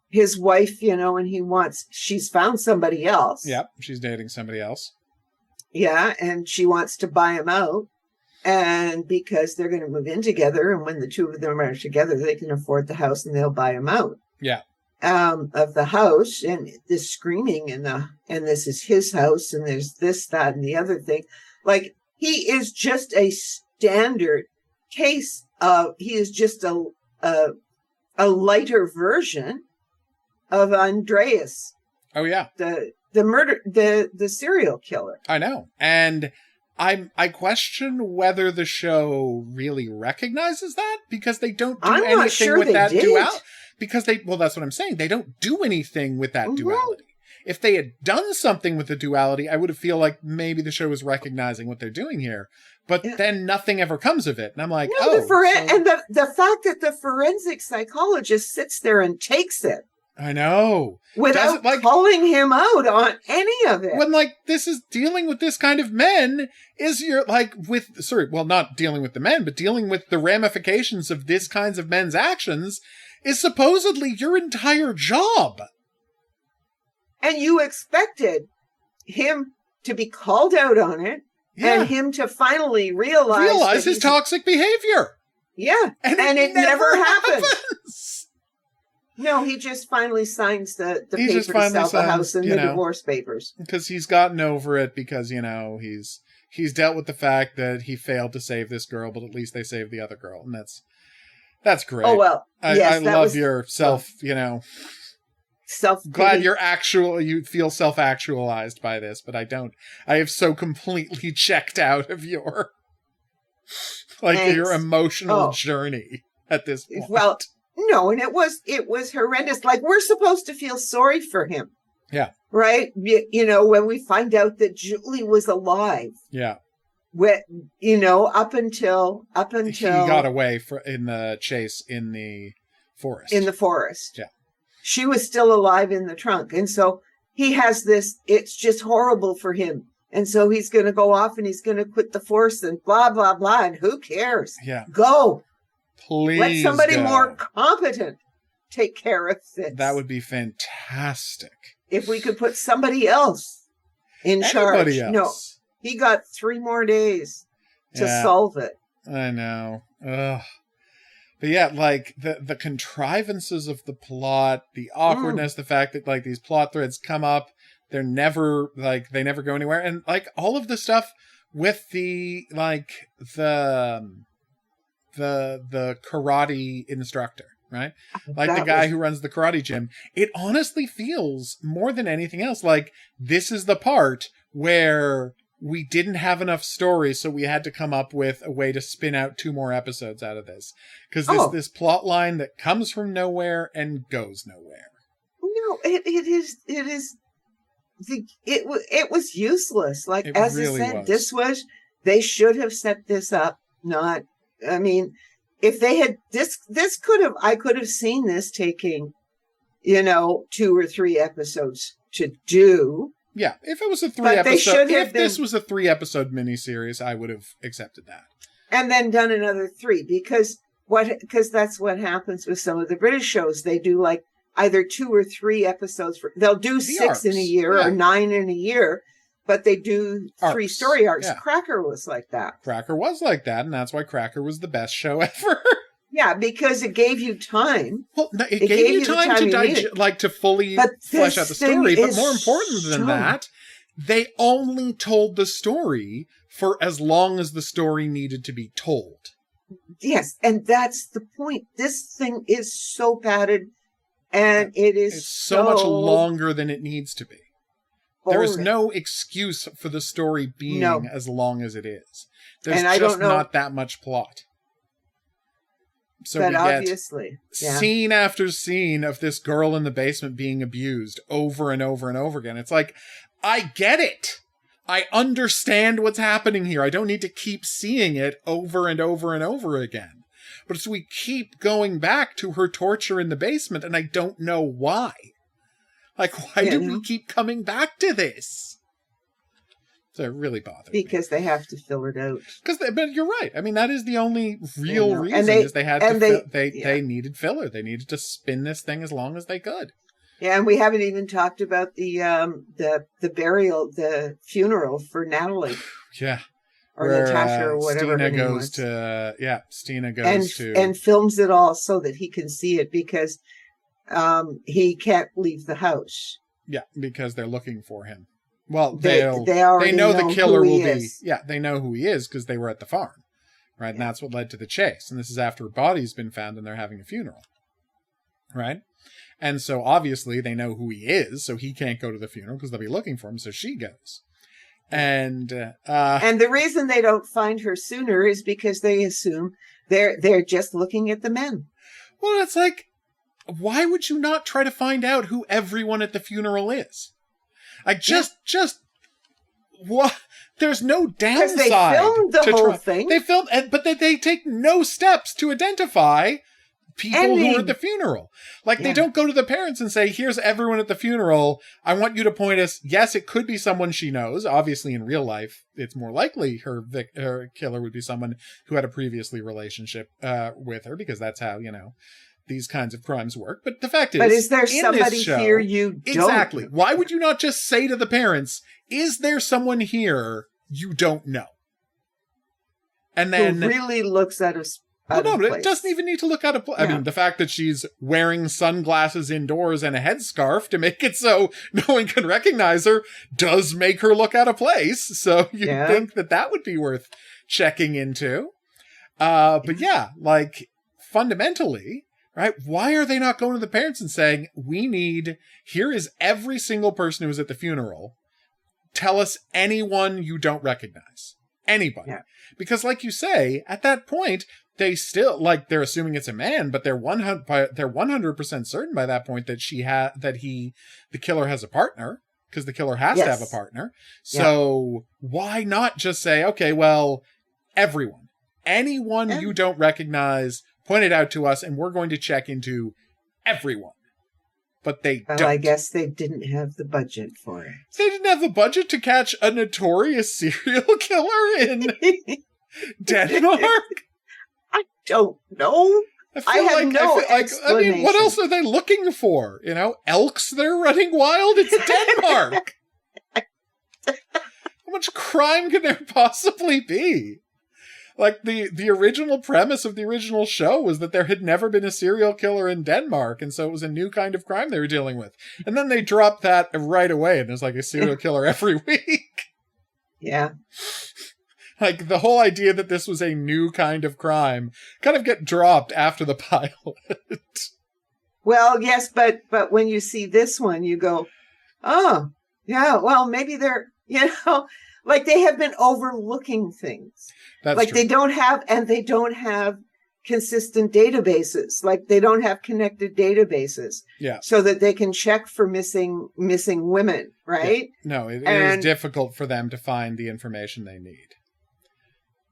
his wife, and she's found somebody else. Yep, she's dating somebody else. Yeah, and she wants to buy him out. And because they're going to move in together, and when the two of them are together, they can afford the house and they'll buy him out. Yeah. Of the house, and this screaming, and this is his house, and there's this, that, and the other thing. Like, he is just a standard case of, he is just a lighter version of Andreas. Oh yeah. The serial killer. I know. And I question whether the show really recognizes that, because they don't do anything with that duality. Because that's what I'm saying. They don't do anything with that duality. If they had done something with the duality, I would have feel like maybe the show was recognizing what they're doing here. But then nothing ever comes of it. And I'm like, and the fact that the forensic psychologist sits there and takes it. I know. Without calling him out on any of it. When, this is dealing with this kind of men, not dealing with the men, but dealing with the ramifications of this kinds of men's actions is supposedly your entire job. And you expected him to be called out on it, and him to finally realize his toxic behavior. Yeah. And it never happens. No, he just finally signs the paper to sell the house and the divorce papers. Because he's gotten over it, because, he's dealt with the fact that he failed to save this girl, but at least they saved the other girl. And that's great. Oh, well, I love your glad you feel self-actualized by this, but I don't. I have so completely checked out of your emotional journey at this point. Well, no, and it was horrendous. Like, we're supposed to feel sorry for him. Yeah. Right? When we find out that Julie was alive. Yeah. Up until he got away in the chase in the forest. In the forest. Yeah. She was still alive in the trunk. And so he has this, it's just horrible for him. And so he's going to go off and he's going to quit the force and blah, blah, blah. And who cares? Yeah. Go. Please. Let somebody more competent take care of this. That would be fantastic. If we could put somebody else in charge. Else. No, he got 3 more days to solve it. I know. Ugh. But yeah, the contrivances of the plot, the awkwardness, the fact that these plot threads come up, they never go anywhere. And all of the stuff with the karate instructor, right? The guy who runs the karate gym. It honestly feels more than anything else this is the part where we didn't have enough story, so we had to come up with a way to spin out 2 more episodes out of this. Because this plot line that comes from nowhere and goes nowhere. No, it was useless. As I said, they should have set this up, if they had I could have seen this taking, 2 or 3 episodes to do. Yeah, if it was a 3-episode, this was a 3-episode miniseries, I would have accepted that. And then done another 3, because that's what happens with some of the British shows. They do either 2 or 3 episodes. They'll do 6 in a year or 9 in a year, but they do 3 Arcs. story arcs. Yeah. Cracker was like that. Cracker was like that, and that's why Cracker was the best show ever. Yeah, because it gave you time. Well, it gave you time to to fully flesh out the story. But more important than that, they only told the story for as long as the story needed to be told. Yes, and that's the point. This thing is so padded, and it's so much longer than it needs to be. boring. There is no excuse for the story being as long as it is. There's and just not that much plot. So but we obviously, get scene after scene of this girl in the basement being abused over and over and over again. It's like, I get it. I understand what's happening here. I don't need to keep seeing it over and over and over again. But so we keep going back to her torture in the basement, and I don't know why. Like, why do we keep coming back to this? So it really bothered me. Because they have to fill it out. But you're right. I mean, that is the only real reason and is they needed filler. They needed to spin this thing as long as they could. Yeah, and we haven't even talked about the burial, the funeral for Natalie. Yeah. Or Natasha or whatever Stina her name goes was. Stina goes and films it all so that he can see it because he can't leave the house. Yeah, because they're looking for him. Well, they know the killer will be. Is. Yeah, they know who he is because they were at the farm, right? And that's what led to the chase. And this is after a body's been found and they're having a funeral, right? And so obviously they know who he is, so he can't go to the funeral because they'll be looking for him. So she goes, and the reason they don't find her sooner is because they assume they're just looking at the men. Well, it's like, why would you not try to find out who everyone at the funeral is? Like, just what? There's no downside. Because they filmed the whole thing. They filmed, but they take no steps to identify people who are at the funeral. Like, they don't go to the parents and say, here's everyone at the funeral. I want you to point us. Yes, it could be someone she knows. Obviously, in real life, it's more likely her killer would be someone who had a previously relationship with her, because that's how, these kinds of crimes work. But the fact is... But is there somebody here you don't? Exactly. Why would you not just say to the parents, is there someone here you don't know? And then... Who really looks at us. But it doesn't even need to look out of place. I mean, the fact that she's wearing sunglasses indoors and a headscarf to make it so no one can recognize her does make her look out of place. So you'd think that would be worth checking into. But yeah, like, fundamentally... Right? Why are they not going to the parents and saying, here is every single person who was at the funeral. Tell us anyone you don't recognize. Anybody. Yeah. Because like you say, at that point, they still, they're assuming it's a man, but they're 100% certain by that point that the killer has a partner, because the killer has to have a partner. So why not just say, okay, well, anyone you don't recognize, point it out to us, and we're going to check into everyone. But don't. I guess they didn't have the budget for it. They didn't have the budget to catch a notorious serial killer in Denmark? I don't know. I have no explanation. I mean, what else are they looking for? Elks that are running wild? It's Denmark! How much crime can there possibly be? Like, the original premise of the original show was that there had never been a serial killer in Denmark, and so it was a new kind of crime they were dealing with. And then they dropped that right away, and there's like a serial killer every week. Yeah. Like, the whole idea that this was a new kind of crime kind of get dropped after the pilot. Well, yes, but when you see this one, you go, oh, yeah, well, maybe they're, like they have been overlooking things. That's like true. They don't have consistent databases. Like they don't have connected databases. Yeah. So that they can check for missing women, right? Yeah. No, it is difficult for them to find the information they need.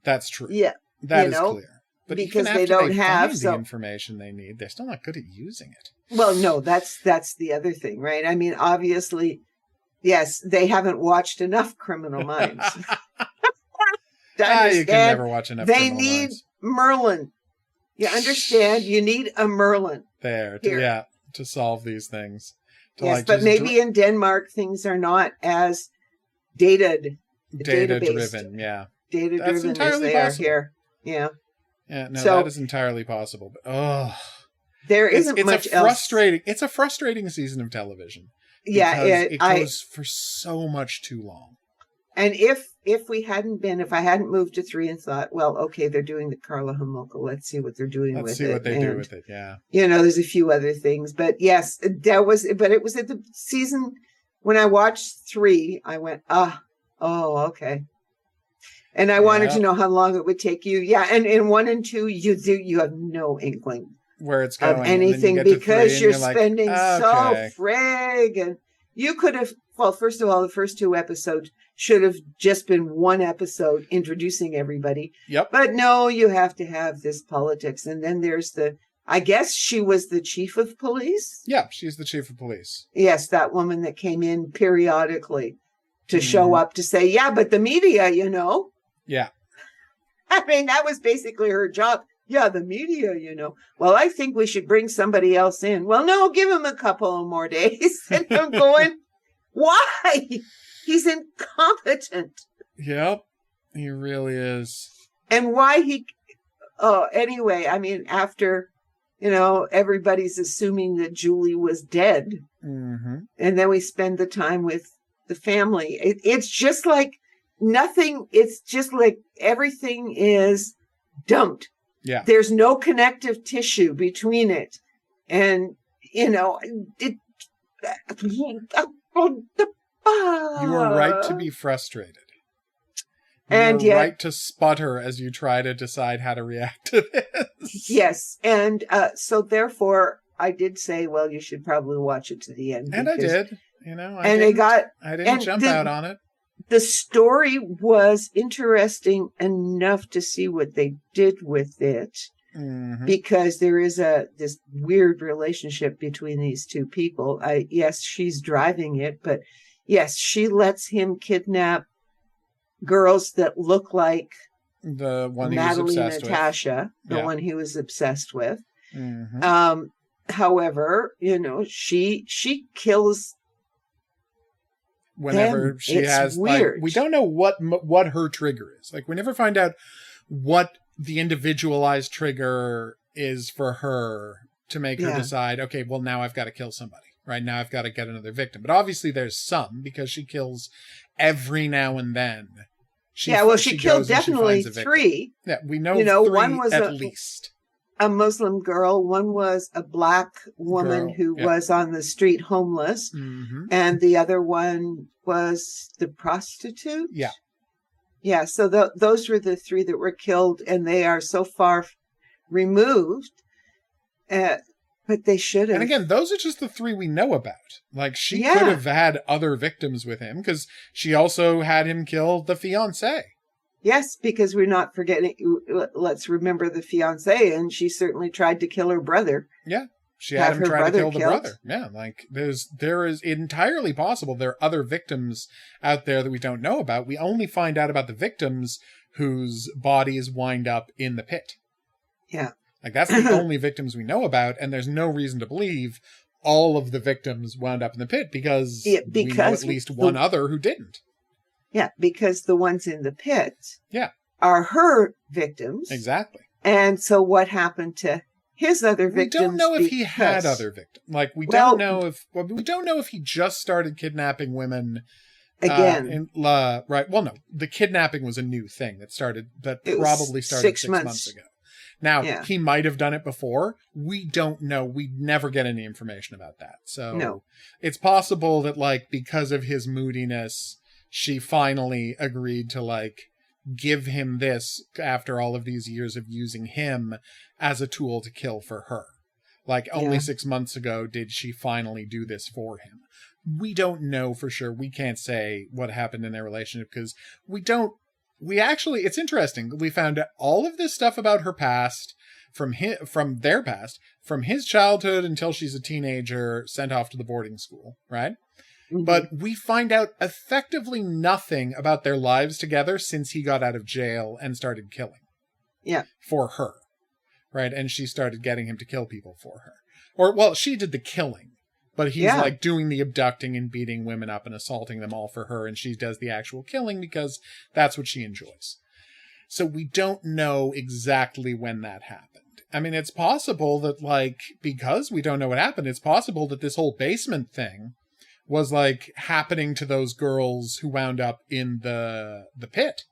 That's true. Yeah. That is clear. But because even after they don't have the information they need, they're still not good at using it. Well, no, that's the other thing, right? I mean, obviously, yes, they haven't watched enough Criminal Minds. You can never watch enough. They need Merlin. You understand? You need a Merlin to solve these things. Yes, but maybe in Denmark things are not as data driven. Yeah. Data That's driven as entirely they possible. are here. Yeah. Yeah, no, So- that is entirely possible. But There isn't it's much a else. frustrating. It's a frustrating season of television. Yeah, Because it goes for so much too long. And if I hadn't moved to 3 and thought, well, okay, they're doing the Carla Homolka, let's see what they're doing with it. Let's see what they do with it. Yeah. There's a few other things, but yes, it was at the season when I watched 3, I went, oh, okay. And I wanted to know how long it would take you. Yeah. And in 1 and 2, you have no inkling where it's going of anything, and then you get to 3 because and you're like, spending okay. so friggin'. You could have, well, first of all, the first 2 episodes should have just been 1 episode introducing everybody. Yep. But no, you have to have this politics. And then there's I guess she was the chief of police. Yeah, she's the chief of police. Yes, that woman that came in periodically to show up to say, yeah, but the media, Yeah. I mean, that was basically her job. Yeah, the media, Well, I think we should bring somebody else in. Well, no, give him a couple of more days. And I'm going, why? He's incompetent. Yep, he really is. And why anyway, I mean, after, everybody's assuming that Julie was dead. Mm-hmm. And then we spend the time with the family. It's just like nothing. It's just like everything is dumped. Yeah. There's no connective tissue between it. And, You were right to be frustrated. And You're yet, right to sputter as you try to decide how to react to this. yes. And so therefore, I did say, well, you should probably watch it to the end. And I did. I didn't jump out on it. The story was interesting enough to see what they did with it, because there is this weird relationship between these 2 people. Yes, she's driving it, but yes, she lets him kidnap girls that look like the one Natalie he was obsessed Natasha, with. the one he was obsessed with. Mm-hmm. However, she kills whenever them. She it's has weird. Like, we don't know what her trigger is. Like, we never find out what the individualized trigger is for her to make her decide, okay, well, now I've got to kill somebody. Right now I've got to get another victim. But obviously there's some, because she kills every now and then. She killed definitely 3. Yeah, we know 3 one was at least. A Muslim girl. One was a black woman who was on the street homeless. Mm-hmm. And the other one was the prostitute. Yeah. Yeah. So those were the 3 that were killed, and they are so far removed. But they should have. And again, those are just the 3 we know about. Like, she could have had other victims with him, because she also had him kill the fiancé. Yes, because we're not forgetting. Let's remember the fiancé, and she certainly tried to kill her brother. Yeah, she had him try to kill the killed. brother. Yeah, like there is entirely possible there are other victims out there that we don't know about. We only find out about the victims whose bodies wind up in the pit. Yeah. Like, that's the only victims we know about, and there's no reason to believe all of the victims wound up in the pit, because we know at least one other who didn't. Yeah, because the ones in the pit are her victims. Exactly. And so what happened to his other victims? We don't know if he had other victims. Like, we don't know if he just started kidnapping women again. Right. Well, no, the kidnapping was a new thing that probably started 6 months ago. Now, he might have done it before. We don't know. We never get any information about that. So it's possible that, like, because of his moodiness, she finally agreed to, like, give him this after all of these years of using him as a tool to kill for her. Like, only 6 months ago did she finally do this for him. We don't know for sure. We can't say what happened in their relationship, because it's interesting. We found out all of this stuff about her past from their past, from his childhood until she's a teenager, sent off to the boarding school, right? Mm-hmm. But we find out effectively nothing about their lives together since he got out of jail and started killing. Yeah. For her, right? And she started getting him to kill people for her. Or, well, she did the killing, But he's Yeah. like doing the abducting and beating women up and assaulting them all for her, and she does the actual killing because that's what she enjoys. So we don't know exactly when that happened. I mean, it's possible that, like, because we don't know what happened, it's possible that this whole basement thing was, like, happening to those girls who wound up in the pit.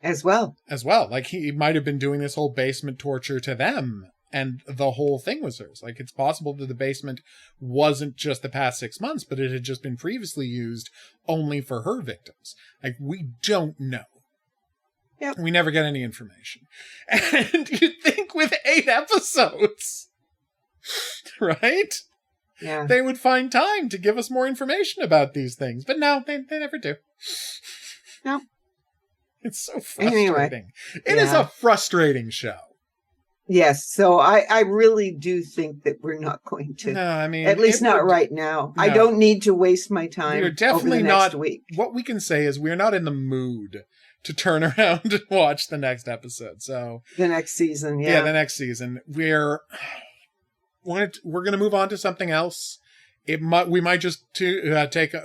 As well. Like, he might have been doing this whole basement torture to them, and the whole thing was hers. Like, it's possible that the basement wasn't just the past 6 months, but it had just been previously used only for her victims. Like, we don't know. Yep. We never get any information. And you'd think with 8 episodes, right? Yeah. They would find time to give us more information about these things. But no, they never do. No. It's so frustrating. Anyway, It is a frustrating show. Yes. So I really do think that we're not going to. No, I mean, at least not right now. No. I don't need to waste my time. We're definitely over the not. Next week. What we can say is we're not in the mood to turn around and watch the next episode. So the next season, yeah, the next season. We're going to move on to something else. We might just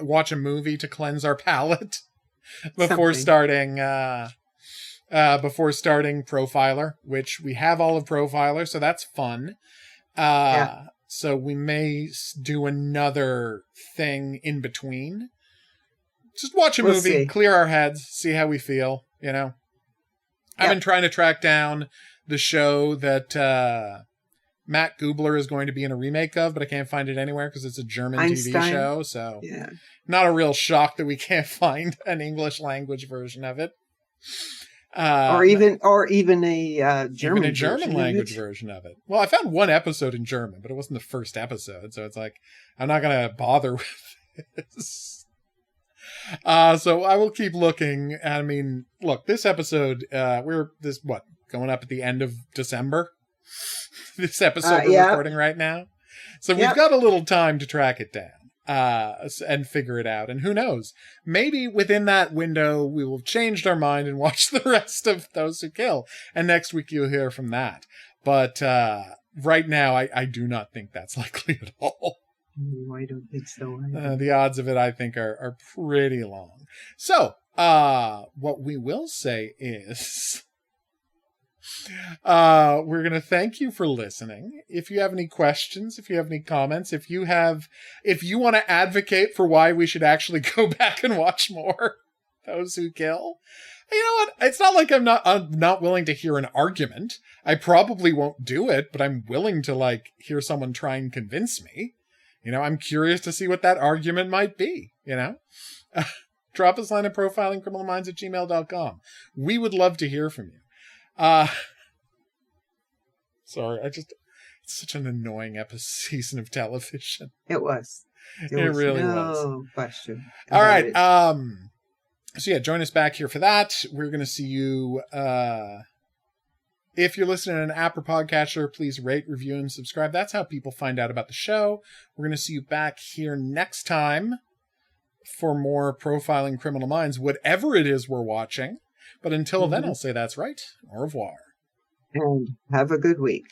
watch a movie to cleanse our palate before starting Profiler, which we have all of Profiler, so that's fun. So we may do another thing in between. Just watch a movie, clear our heads, see how we feel, you know. I've been trying to track down the show that Matt Gubler is going to be in a remake of, but I can't find it anywhere because it's a German TV show. So not a real shock that we can't find an English language version of it. Or even a German language version of it. Well, I found one episode in German, but it wasn't the first episode. So it's like, I'm not going to bother with this. So I will keep looking. I mean, look, this episode, going up at the end of December? This episode we're recording right now. So we've got a little time to track it down and figure it out. And who knows? Maybe within that window, we will have changed our mind and watch the rest of Those Who Kill. And next week you'll hear from that. But right now, I do not think that's likely at all. I don't think so. The odds of it, I think, are pretty long. So, what we will say is, we're going to thank you for listening. If you have any questions, if you have any comments, if you want to advocate for why we should actually go back and watch more Those Who Kill, you know what? It's not like I'm not willing to hear an argument. I probably won't do it, but I'm willing to hear someone try and convince me. You know, I'm curious to see what that argument might be, you know? Drop us a line at profilingcriminalminds@gmail.com. We would love to hear from you. Sorry, it's such an annoying season of television. It was. It really was. No question. All right. So join us back here for that. We're going to see you, if you're listening on an app or podcatcher, please rate, review, and subscribe. That's how people find out about the show. We're going to see you back here next time for more Profiling Criminal Minds, whatever it is we're watching. But until then, I'll say that's right. Au revoir. And have a good week.